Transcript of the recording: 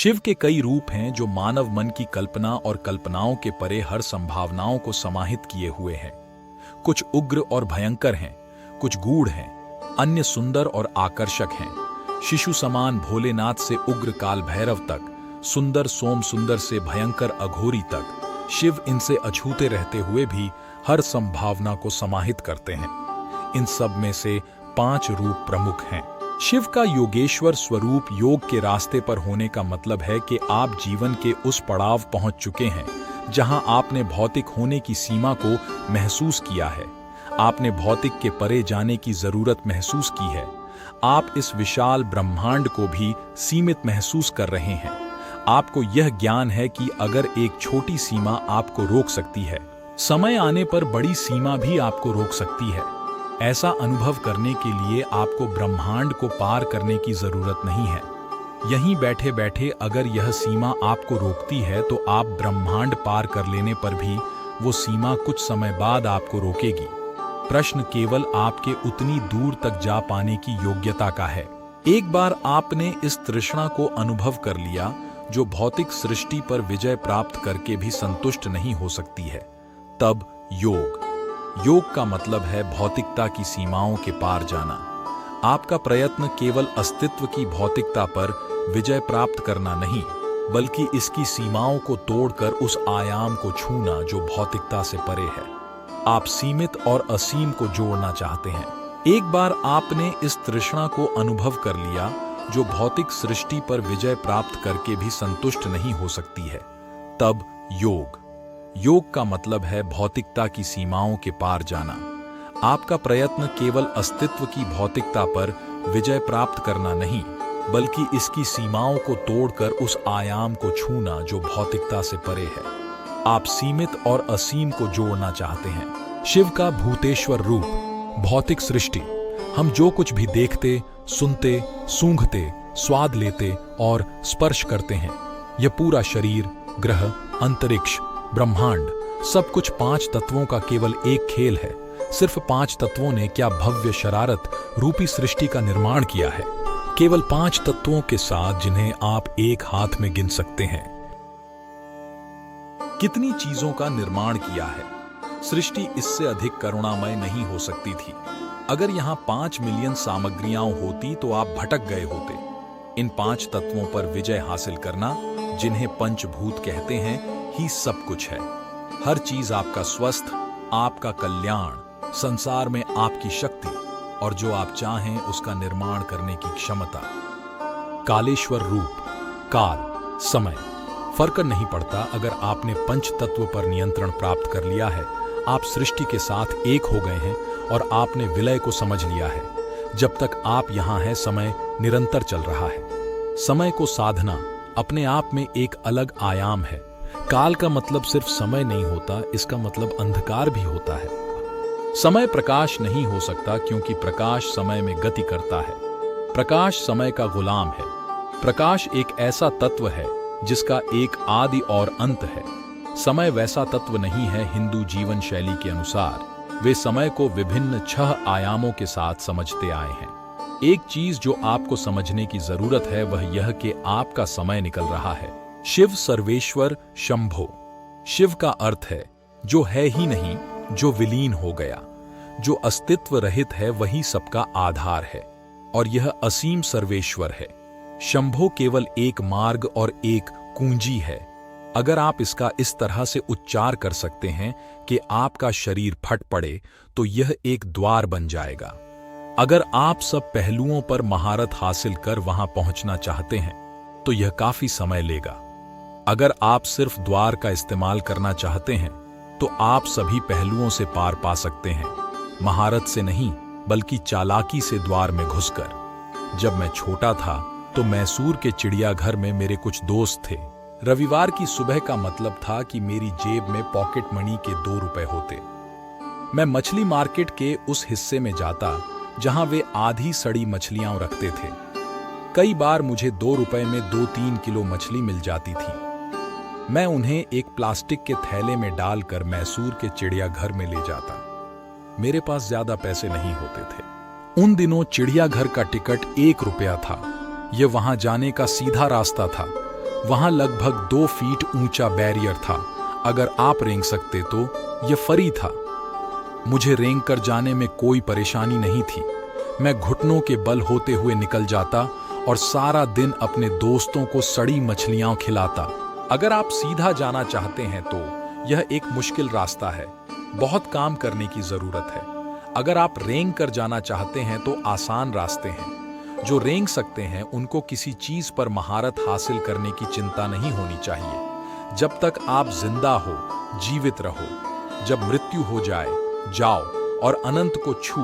शिव के कई रूप हैं जो मानव मन की कल्पना और कल्पनाओं के परे हर संभावनाओं को समाहित किए हुए हैं। कुछ उग्र और भयंकर हैं, कुछ गूढ़ हैं, अन्य सुंदर और आकर्षक हैं। शिशु समान भोलेनाथ से उग्र काल भैरव तक, सुंदर सोम सुंदर से भयंकर अघोरी तक, शिव इनसे अछूते रहते हुए भी हर संभावना को समाहित करते हैं। इन सब में से 5 रूप प्रमुख हैं। शिव का योगेश्वर स्वरूप योग के रास्ते पर होने का मतलब है कि आप जीवन के उस पड़ाव पहुंच चुके हैं जहां आपने भौतिक होने की सीमा को महसूस किया है। आपने भौतिक के परे जाने की जरूरत महसूस की है। आप इस विशाल ब्रह्मांड को भी सीमित महसूस कर रहे हैं। आपको यह ज्ञान है कि अगर एक छोटी सीमा आपको रोक सकती है, समय आने पर बड़ी सीमा भी आपको रोक सकती है। ऐसा अनुभव करने के लिए आपको ब्रह्मांड को पार करने की जरूरत नहीं है। यहीं बैठे बैठे अगर यह सीमा आपको रोकती है तो आप ब्रह्मांड पार कर लेने पर भी वो सीमा कुछ समय बाद आपको रोकेगी। प्रश्न केवल आपके उतनी दूर तक जा पाने की योग्यता का है। एक बार आपने इस तृष्णा को अनुभव कर लिया जो भौतिक सृष्टि पर विजय प्राप्त करके भी संतुष्ट नहीं हो सकती है, तब योग का मतलब है भौतिकता की सीमाओं के पार जाना। आपका प्रयत्न केवल अस्तित्व की भौतिकता पर विजय प्राप्त करना नहीं, बल्कि इसकी सीमाओं को तोड़कर उस आयाम को छूना जो भौतिकता से परे है। आप सीमित और असीम को जोड़ना चाहते हैं। एक बार आपने इस तृष्णा को अनुभव कर लिया जो भौतिक सृष्टि पर विजय प्राप्त करके भी संतुष्ट नहीं हो सकती है, तब योग का मतलब है भौतिकता की सीमाओं के पार जाना। आपका प्रयत्न केवल अस्तित्व की भौतिकता पर विजय प्राप्त करना नहीं, बल्कि इसकी सीमाओं को तोड़कर उस आयाम को छूना जो भौतिकता से परे है। आप सीमित और असीम को जोड़ना चाहते हैं। शिव का भूतेश्वर रूप, भौतिक सृष्टि, हम जो कुछ भी देखते, सुनते, सूंघते, स्वाद लेते और स्पर्श करते हैं, यह पूरा शरीर, ग्रह, अंतरिक्ष, ब्रह्मांड, सब कुछ 5 तत्वों का केवल एक खेल है। सिर्फ 5 तत्वों ने क्या भव्य शरारत रूपी सृष्टि का निर्माण किया है। केवल 5 तत्वों के साथ जिन्हें आप एक हाथ में गिन सकते हैं। कितनी चीजों का निर्माण किया है। सृष्टि इससे अधिक करुणामय नहीं हो सकती थी। अगर यहां 5 मिलियन सामग्रियां होती तो आप भटक गए होते। इन 5 तत्वों पर विजय हासिल करना, जिन्हें पंचभूत कहते हैं, ही सब कुछ है। हर चीज आपका स्वस्थ, आपका कल्याण, संसार में आपकी शक्ति और जो आप चाहें उसका निर्माण करने की क्षमता। कालेश्वर रूप, काल, समय, फर्क नहीं पड़ता। अगर आपने पंच तत्व पर नियंत्रण प्राप्त कर लिया है, आप सृष्टि के साथ एक हो गए हैं और आपने विलय को समझ लिया है। जब तक आप यहां हैं, समय निरंतर चल रहा है। समय को साधना अपने आप में एक अलग आयाम है। काल का मतलब सिर्फ समय नहीं होता, इसका मतलब अंधकार भी होता है। समय प्रकाश नहीं हो सकता क्योंकि प्रकाश समय में गति करता है। प्रकाश समय का गुलाम है। प्रकाश एक ऐसा तत्व है जिसका एक आदि और अंत है। समय वैसा तत्व नहीं है। हिंदू जीवन शैली के अनुसार वे समय को विभिन्न 6 आयामों के साथ समझते आए हैं। एक चीज जो आपको समझने की जरूरत है वह यह कि आपका समय निकल रहा है। शिव सर्वेश्वर शंभो। शिव का अर्थ है जो है ही नहीं, जो विलीन हो गया, जो अस्तित्व रहित है, वही सबका आधार है और यह असीम सर्वेश्वर है। शंभो केवल एक मार्ग और एक कुंजी है। अगर आप इसका इस तरह से उच्चार कर सकते हैं कि आपका शरीर फट पड़े तो यह एक द्वार बन जाएगा। अगर आप सब पहलुओं पर महारत हासिल कर वहां पहुंचना चाहते हैं तो यह काफी समय लेगा। अगर आप सिर्फ द्वार का इस्तेमाल करना चाहते हैं तो आप सभी पहलुओं से पार पा सकते हैं, महारत से नहीं बल्कि चालाकी से द्वार में घुसकर। जब मैं छोटा था तो मैसूर के चिड़ियाघर में मेरे कुछ दोस्त थे। रविवार की सुबह का मतलब था कि मेरी जेब में पॉकेट मनी के 2 रुपए होते। मैं मछली मार्केट के उस हिस्से में जाता जहां वे आधी सड़ी मछलियां रखते थे। कई बार मुझे 2 रुपए में 2-3 किलो मछली मिल जाती थी। मैं उन्हें एक प्लास्टिक के थैले में डालकर मैसूर के चिड़ियाघर में ले जाता। मेरे पास ज्यादा पैसे नहीं होते थे। उन दिनों चिड़ियाघर का टिकट 1 रुपया था। यह वहां जाने का सीधा रास्ता था। वहां लगभग 2 फीट ऊंचा बैरियर था। अगर आप रेंग सकते तो यह फरी था। मुझे रेंग कर जाने में कोई परेशानी नहीं थी। मैं घुटनों के बल होते हुए निकल जाता और सारा दिन अपने दोस्तों को सड़ी मछलियां खिलाता। अगर आप सीधा जाना चाहते हैं तो यह एक मुश्किल रास्ता है, बहुत काम करने की जरूरत है। अगर आप रेंग कर जाना चाहते हैं तो आसान रास्ते हैं। जो रेंग सकते हैं उनको किसी चीज पर महारत हासिल करने की चिंता नहीं होनी चाहिए। जब तक आप जिंदा हो, जीवित रहो। जब मृत्यु हो जाए, जाओ और अनंत को छू